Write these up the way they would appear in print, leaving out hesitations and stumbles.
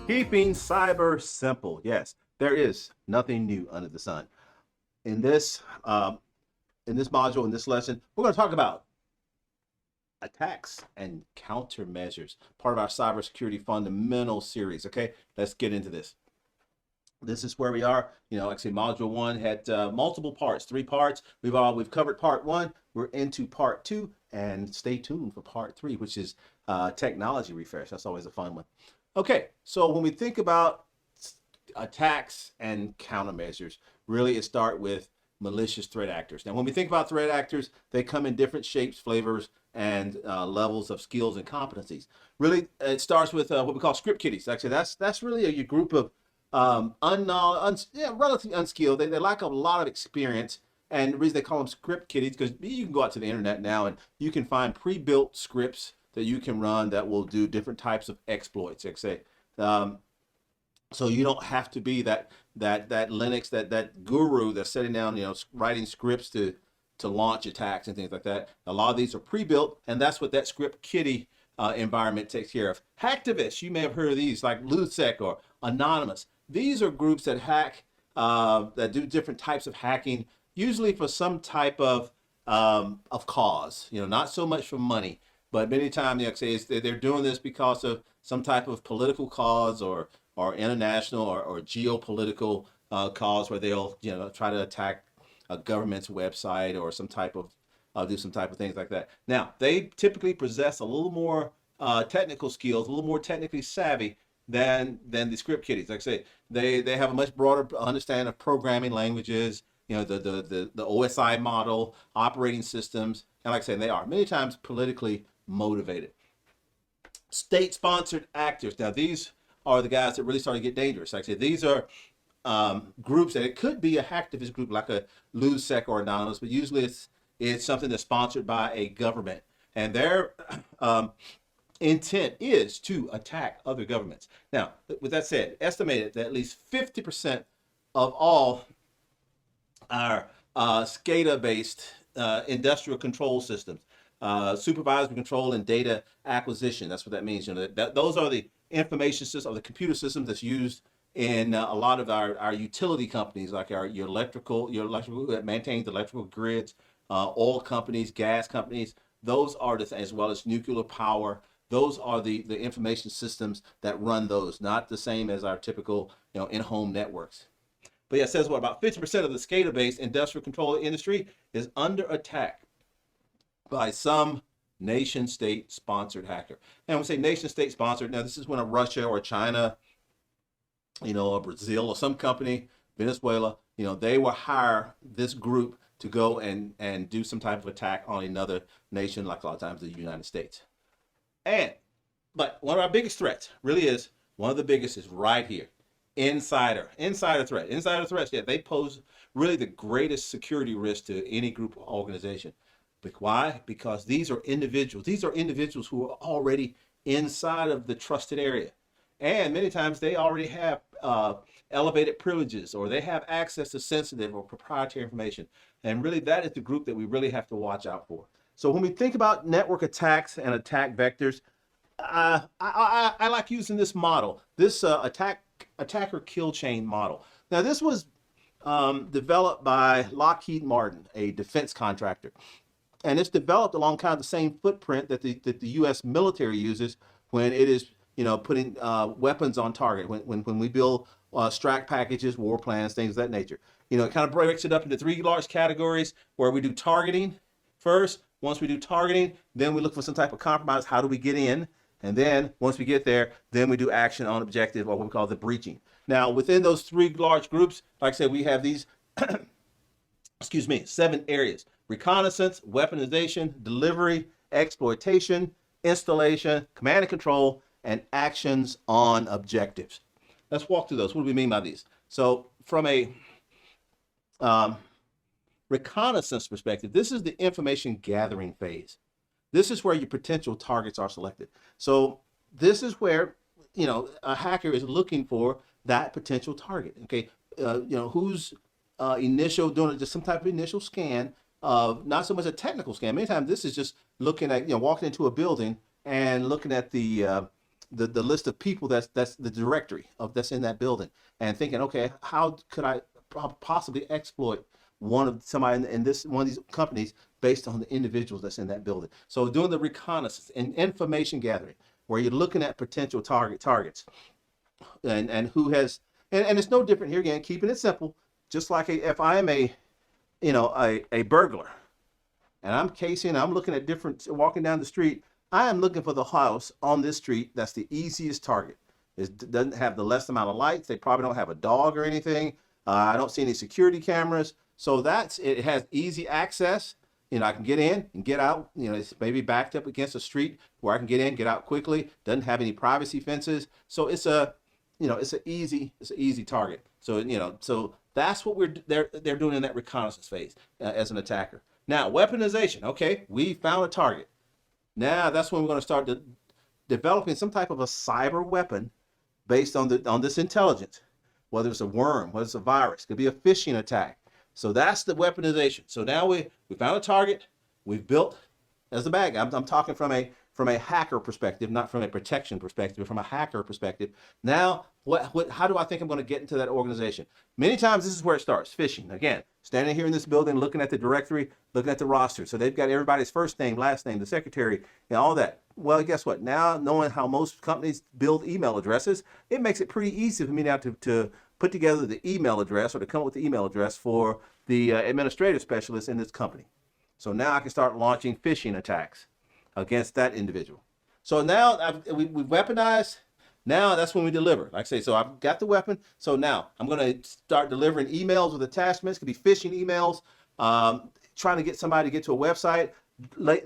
Keeping cyber simple. Yes, there is nothing new under the sun. In this in this module, in this lesson, we're going to talk about attacks and countermeasures, part of our cybersecurity fundamental series. Okay, let's get into this. This is where we are. Like I say, module one had multiple parts, 3 parts. We've covered part one. We're into part two, and stay tuned for part three, which is technology refresh. That's always a fun one. Okay, so when we think about attacks and countermeasures, really it starts with malicious threat actors. Now, when we think about threat actors, they come in different shapes, flavors, and levels of skills and competencies. Really, it starts with what we call script kiddies. Actually, that's really a group of relatively unskilled. They lack a lot of experience, and the reason they call them script kiddies because you can go out to the internet now and you can find pre-built scripts that you can run that will do different types of exploits. Like say, so you don't have to be that Linux that guru that's sitting down, writing scripts to launch attacks and things like that. A lot of these are pre-built, and that's what that script kiddie environment takes care of. Hacktivists, you may have heard of these, like Lusec or Anonymous. These are groups that hack, that do different types of hacking, usually for some type of cause. Not so much for money, but many times, like I say, they're doing this because of some type of political cause or international or geopolitical cause, where they'll try to attack a government's website or some type of do some type of things like that. Now, they typically possess a little more technical skills, a little more technically savvy than the script kiddies. Like I say, they have a much broader understanding of programming languages, the OSI model, operating systems, and like I say, they are many times politically motivated. State-sponsored actors. Now, these are the guys that really start to get dangerous. Like I say, these are groups, and it could be a hacktivist group like a Lusec or Anonymous, but usually it's something that's sponsored by a government, and their intent is to attack other governments. Now, with that said, estimated that at least 50% of all our SCADA-based industrial control systems, supervisory control and data acquisition. That's what that means. Those are the information systems, or the computer systems that's used in a lot of our utility companies, like your electrical that maintains electrical grids, oil companies, gas companies. Those are as well as nuclear power. Those are the information systems that run those, not the same as our typical in-home networks. But yeah, it says about 50% of the SCADA-based industrial control industry is under attack by some nation-state sponsored hacker. And when we say nation-state sponsored, now this is when a Russia or China, or Brazil or some company, Venezuela, they will hire this group to go and do some type of attack on another nation, like a lot of times the United States. But one of our biggest threats really is, one of the biggest is right here. Insider threats. Yeah, they pose really the greatest security risk to any group or organization. But why? Because these are individuals. These are individuals who are already inside of the trusted area. And many times they already have elevated privileges, or they have access to sensitive or proprietary information. And really, that is the group that we really have to watch out for. So when we think about network attacks and attack vectors, I like using this model, this attacker kill chain model. Now, this was developed by Lockheed Martin, a defense contractor. And it's developed along kind of the same footprint that the U.S. military uses when it is putting weapons on target, when we build strike packages, war plans, things of that nature. It kind of breaks it up into 3 large categories, where we do targeting first. Once we do targeting, then we look for some type of compromise. How do we get in? And then once we get there, then we do action on objective, or what we call the breaching. Now, within those 3 large groups, like I said, we have these 7 areas: reconnaissance, weaponization, delivery, exploitation, installation, command and control, and actions on objectives. Let's walk through those. What do we mean by these? So from a reconnaissance perspective, this is the information gathering phase. This is where your potential targets are selected. So this is where a hacker is looking for that potential target. Okay, who's initial, doing just some type of initial scan of, not so much a technical scan. Many times this is just looking at walking into a building and looking at the the list of people that's the directory of that's in that building, and thinking, okay, how could I possibly exploit somebody in this one of these companies based on the individuals that's in that building. So doing the reconnaissance and information gathering, where you're looking at potential targets, and who has, and it's no different here again, keeping it simple. Just like if I am a burglar, and I'm casing, I'm looking at different, walking down the street, I am looking for the house on this street that's the easiest target. It doesn't have the less amount of lights. They probably don't have a dog or anything. I don't see any security cameras. So it has easy access. I can get in and get out. It's maybe backed up against a street where I can get in, get out quickly. Doesn't have any privacy fences. So it's an easy target. So that's what they're doing in that reconnaissance phase as an attacker. Now, weaponization. Okay, we found a target. Now that's when we're going to start developing some type of a cyber weapon based on this intelligence. Whether it's a worm, whether it's a virus, it could be a phishing attack. So that's the weaponization. So now we found a target. We've built as a bad guy. I'm talking from a hacker perspective, not from a protection perspective, but from a hacker perspective. Now, how do I think I'm going to get into that organization? Many times this is where it starts, phishing. Again, standing here in this building, looking at the directory, looking at the roster. So they've got everybody's first name, last name, the secretary, and all that. Well, guess what? Now, knowing how most companies build email addresses, it makes it pretty easy for me now to put together the email address, or to come up with the email address for the administrative specialist in this company. So now I can start launching phishing attacks against that individual. So now we've weaponized. Now that's when we deliver. Like I say, so I've got the weapon. So now I'm going to start delivering emails with attachments. It could be phishing emails, trying to get somebody to get to a website,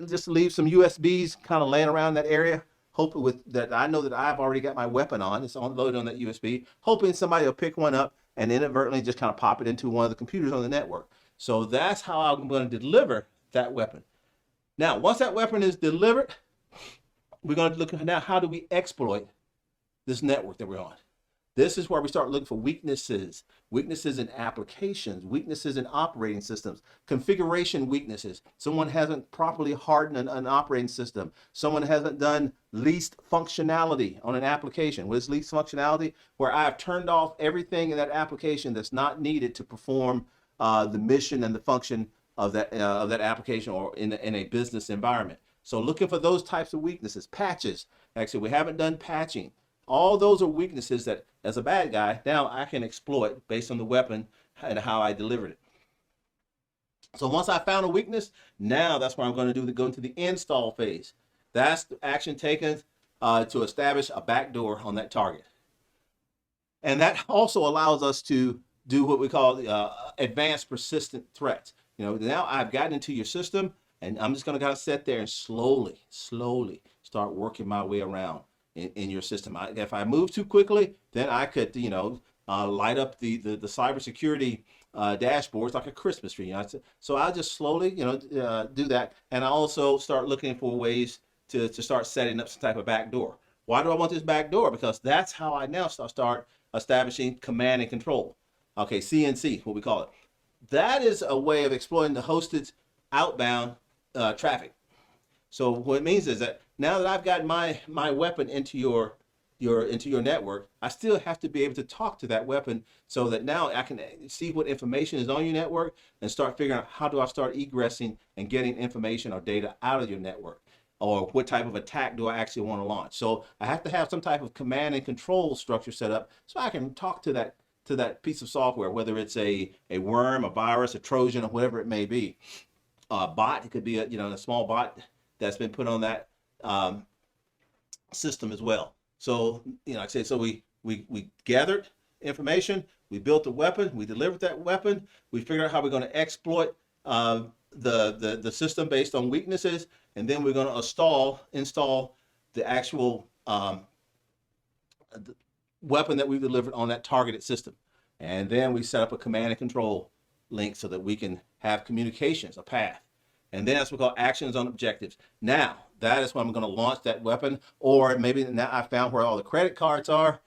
just leave some USBs kind of laying around that area, hoping with that I know that I've already got my weapon on. It's loaded on that USB, hoping somebody will pick one up and inadvertently just kind of pop it into one of the computers on the network. So that's how I'm going to deliver that weapon. Now, once that weapon is delivered, we're going to look at now, how do we exploit this network that we're on? This is where we start looking for weaknesses in applications, weaknesses in operating systems, configuration weaknesses. Someone hasn't properly hardened an operating system. Someone hasn't done least functionality on an application. What is least functionality? Where I've turned off everything in that application that's not needed to perform the mission and the function of that application, or in a business environment. So looking for those types of weaknesses. Patches. Actually, we haven't done patching. All those are weaknesses that, as a bad guy, now I can exploit based on the weapon and how I delivered it. So once I found a weakness, now that's what I'm going to do, to go into the install phase. That's the action taken to establish a backdoor on that target. And that also allows us to do what we call advanced persistent threats. Now I've gotten into your system, and I'm just going to kind of sit there and slowly start working my way around in your system. If I move too quickly, then I could, light up the cybersecurity dashboards like a Christmas tree. So I'll just slowly, do that, and I also start looking for ways to start setting up some type of backdoor. Why do I want this backdoor? Because that's how I now start establishing command and control. Okay, CNC, what we call it. That is a way of exploiting the hosted outbound traffic. So what it means is that now that I've got my weapon into your network, I still have to be able to talk to that weapon, so that now I can see what information is on your network and start figuring out how do I start egressing and getting information or data out of your network, or what type of attack do I actually want to launch. So I have to have some type of command and control structure set up so I can talk to that piece of software, whether it's a worm, a virus, a Trojan, or whatever it may be. A bot, it could be a small bot that's been put on that system as well. So like I say, so we gathered information, we built a weapon, we delivered that weapon, we figured out how we're going to exploit the system based on weaknesses, and then we're going to install the actual weapon that we've delivered on that targeted system. And then we set up a command and control link so that we can have communications, a path. And then that's what we call actions on objectives. Now, that is when I'm going to launch that weapon, or maybe now I found where all the credit cards are,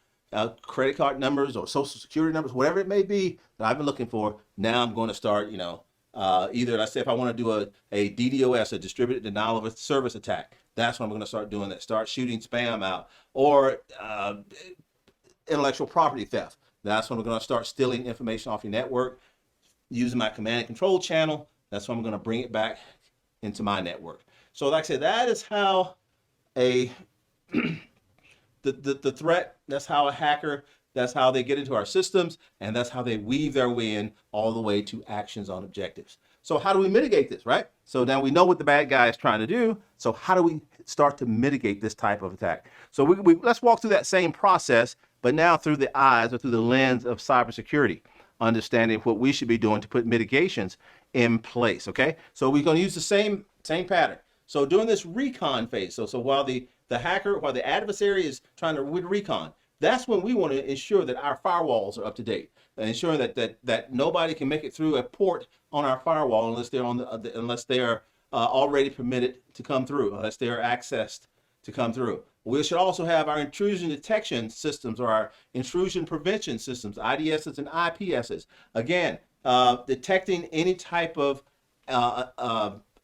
credit card numbers or social security numbers, whatever it may be that I've been looking for. Now I'm going to start, Either, let's say, if I want to do a DDoS, a distributed denial of service attack, that's when I'm going to start doing that. Start shooting spam out, or intellectual property theft. That's when we're going to start stealing information off your network using my command and control channel. That's when I'm going to bring it back into my network. So like I said, that is how a the threat, that's how a hacker, that's how they get into our systems, and that's how they weave their way in all the way to actions on objectives. So how do we mitigate this, right? So now we know what the bad guy is trying to do. So how do we start to mitigate this type of attack? So let's walk through that same process, but now through the eyes or through the lens of cybersecurity, understanding what we should be doing to put mitigations in place, okay? So we're going to use the same pattern. So during this recon phase, so while the adversary is trying to recon, that's when we want to ensure that our firewalls are up to date, and ensuring that nobody can make it through a port on our firewall unless they're unless they are already permitted to come through, unless they are accessed to come through. We should also have our intrusion detection systems, or our intrusion prevention systems, IDSs and IPSs. Again, detecting any type of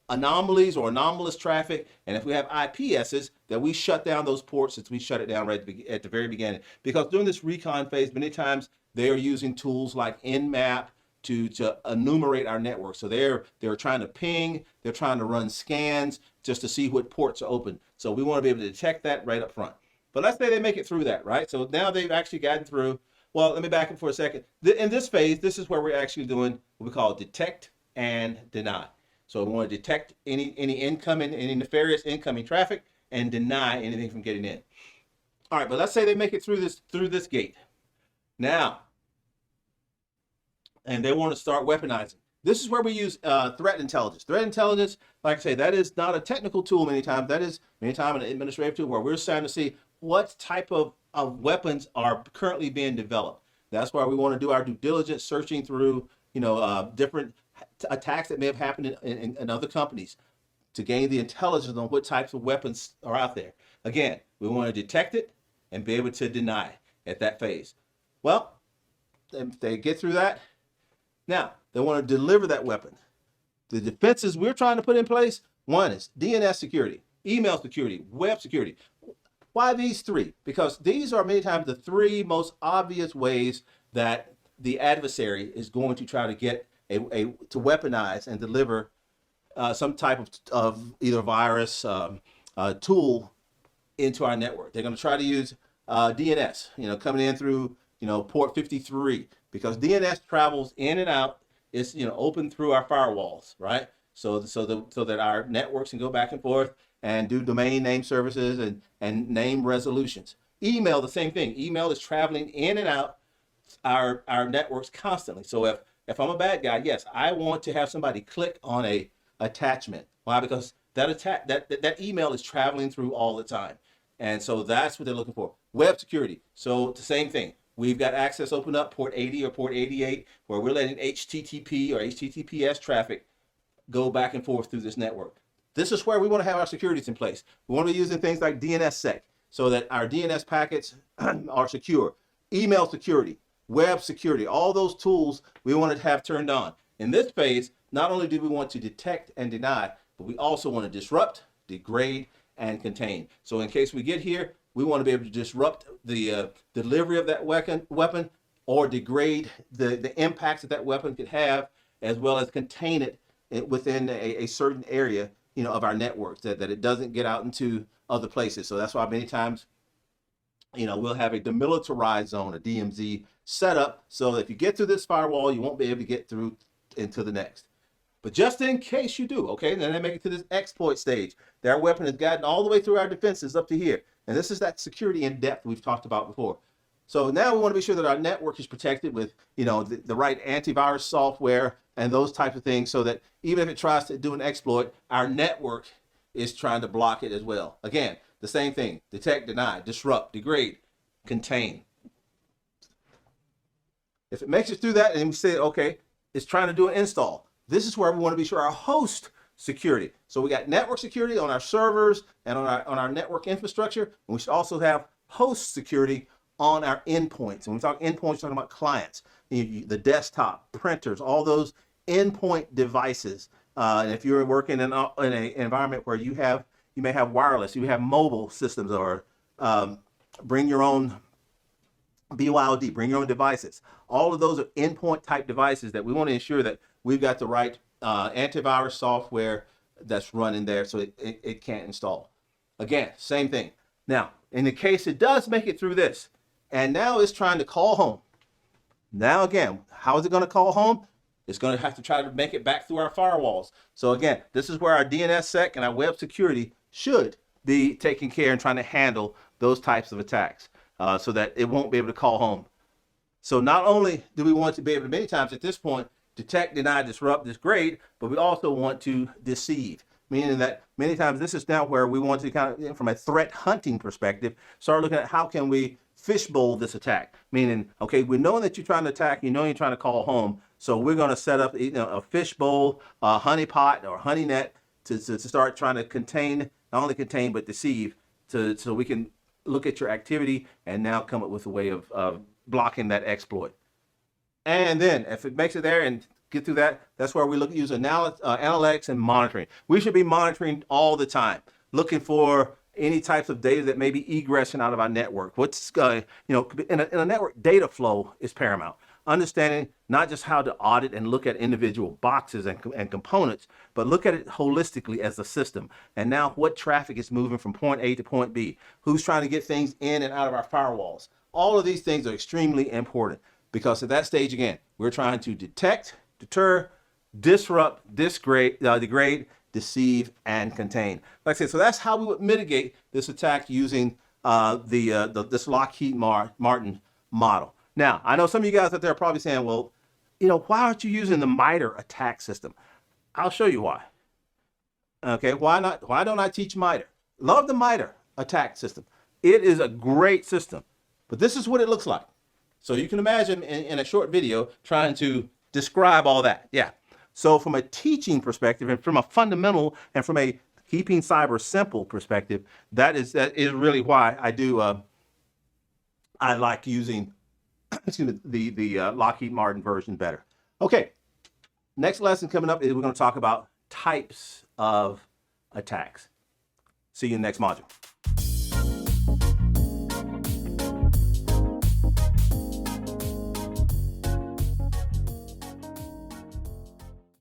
anomalies or anomalous traffic, and if we have IPSs, that we shut down those ports as we shut it down right at the very beginning. Because during this recon phase, many times they are using tools like Nmap to enumerate our network. So they're trying to ping, they're trying to run scans just to see what ports are open. So we want to be able to detect that right up front. But let's say they make it through that, right? So now they've actually gotten through. Well, let me back up for a second. In this phase, this is where we're actually doing what we call detect and deny. So we want to detect any nefarious incoming traffic and deny anything from getting in. All right, but let's say they make it through this gate. Now, and they want to start weaponizing. This is where we use threat intelligence. Threat intelligence, like I say, that is not a technical tool many times. That is many times an administrative tool where we're trying to see what type of weapons are currently being developed. That's why we want to do our due diligence, searching through different attacks that may have happened in other companies to gain the intelligence on what types of weapons are out there. Again, we want to detect it and be able to deny at that phase. Well, if they get through that, now they want to deliver that weapon. The defenses we're trying to put in place, one is DNS security, email security, web security. Why these three? Because these are many times the three most obvious ways that the adversary is going to try to get to weaponize and deliver some type of either virus tool into our network. They're going to try to use DNS, coming in through port 53, because DNS travels in and out. It's open through our firewalls, right? So that our networks can go back and forth and do domain name services and name resolutions. Email, the same thing. Email is traveling in and out our networks constantly. So if I'm a bad guy, yes, I want to have somebody click on a attachment. Why? Because that email is traveling through all the time. And so that's what they're looking for. Web security. So the same thing. We've got access open up, port 80 or port 88, where we're letting HTTP or HTTPS traffic go back and forth through this network. This is where we want to have our securities in place. We want to be using things like DNSSEC so that our DNS packets are secure. Email security, web security, all those tools we want to have turned on. In this phase, not only do we want to detect and deny, but we also want to disrupt, degrade, and contain. So in case we get here, we want to be able to disrupt the delivery of that weapon or degrade the impacts that weapon could have, as well as contain it within a certain area of our networks, that it doesn't get out into other places. So that's why many times we'll have a demilitarized zone, a DMZ, set up so that if you get through this firewall, you won't be able to get through into the next. But just in case you do, okay, then they make it to this exploit stage. Their weapon has gotten all the way through our defenses up to here. And this is that security in depth we've talked about before. So now we want to be sure that our network is protected with, the right antivirus software and those types of things, so that even if it tries to do an exploit, our network is trying to block it as well. Again, the same thing: detect, deny, disrupt, degrade, contain. If it makes it through that and we say, okay, it's trying to do an install, this is where we want to be sure our host security. So we got network security on our servers and on our network infrastructure, and we should also have host security on our endpoints. When we talk endpoints, we're talking about clients, the desktop, printers, all those endpoint devices. And if you're working in an environment where you may have wireless, you have mobile systems, or bring your own BYOD, bring your own devices. All of those are endpoint type devices that we want to ensure that we've got the right antivirus software that's running there so it can't install. Again, same thing. Now, in the case it does make it through this, and now it's trying to call home. Now again, how is it going to call home? It's going to have to try to make it back through our firewalls. So again, this is where our DNSSEC and our web security should be taking care and trying to handle those types of attacks so that it won't be able to call home. So not only do we want to be able to, many times at this point, detect, deny, disrupt, degrade, but we also want to deceive. Meaning that many times this is now where we want to kind of, from a threat hunting perspective, start looking at how can we fishbowl this attack. Meaning, okay, we know that you're trying to attack, you know you're trying to call home, so we're going to set up a fishbowl, a honeypot, or honey net to start trying to contain, not only contain, but deceive, so we can look at your activity and now come up with a way of blocking that exploit. And then if it makes it there and get through that, that's where we use analytics and monitoring. We should be monitoring all the time, looking for any types of data that may be egressing out of our network. What's in a network, data flow is paramount. Understanding not just how to audit and look at individual boxes and components, but look at it holistically as a system. And now what traffic is moving from point A to point B? Who's trying to get things in and out of our firewalls? All of these things are extremely important because at that stage, again, we're trying to detect, deter, disrupt, degrade, deceive, and contain. Like I said, so that's how we would mitigate this attack using this Lockheed Martin model. Now, I know some of you guys out there are probably saying, well, why aren't you using the MITRE attack system? I'll show you why. Okay, why not? Why don't I teach MITRE? Love the MITRE attack system. It is a great system, but this is what it looks like. So you can imagine in a short video trying to describe all that. Yeah. So from a teaching perspective and from a fundamental and from a keeping cyber simple perspective, that is really why I like using the Lockheed Martin version better. Okay, next lesson coming up is we're going to talk about types of attacks. See you in the next module.